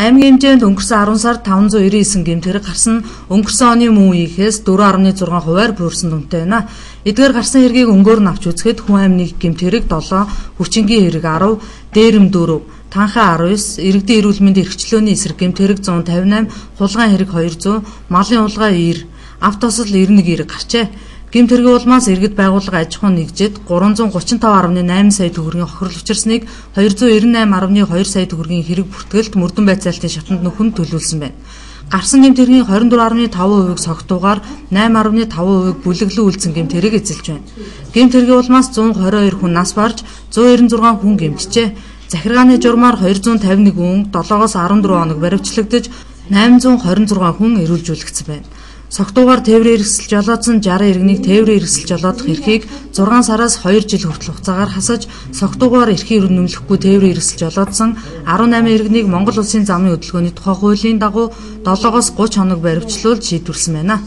Аймгийн хэмжээнд өнгөрсөн 10 сард 599 гэмтэрэг гарсан өнгөрсөн оны мөн үеийнхээс 4.6%-аар буурсан дүнтэй байна. Эдгээр гарсан хэргийг өнгөөр нь авч үзэхэд хүн амны гэмтэрэг 7, хүчингийн хэрэг 10, дээрэм 4, танхаа 19, иргэдийн эрүүл мэндийн эрхчлөөний эсрэг гэмтэрэг 158, хулгайн хэрэг 200, малын улгаа 90, автосол 91 хэрэг гарчээ. Гэмтэргийн улмаас иргэд байгууллага аж ахуйн нэгжид 335.8 сая төгрөгийн хохирол учирсныг 298.2 сая төгрөгийн хэрэг бүртгэлт мөрдөн байцаалтын шатанд нөхөн төлөвлөсөн байна. Гарсан гэмтэргийн 24.5%-ыг согтуугаар 8.5%-ыг бүлэглэн үйлдсэн гэмтэрэг эзэлж байна. Гэмтэргийн улмаас 122 хүн нас барж 196 хүн гэмтжээ. Захиргааны журмаар 251 хүн 7-оос 14 хоног баривчлагдаж 826 хүн эрүүлжүүлэгдсэн байна. Согтуугаар тээврийн эрсэлж жолоодсон 60 иргэнийг тээврийн эрсэлж жолоодох эрхийг 6 сараас 2 жил хүртэл хугацаагаар хасаж, согтуугаар эрхийн нэмлэхгүй тээврийн эрсэлж жолоодсон 18 иргэнийг Монгол Улсын замын хөдөлгөөний тухай хуулийн дагуу 7-оос 30 хоног баривчлуулж шийдвэрлсэн байна.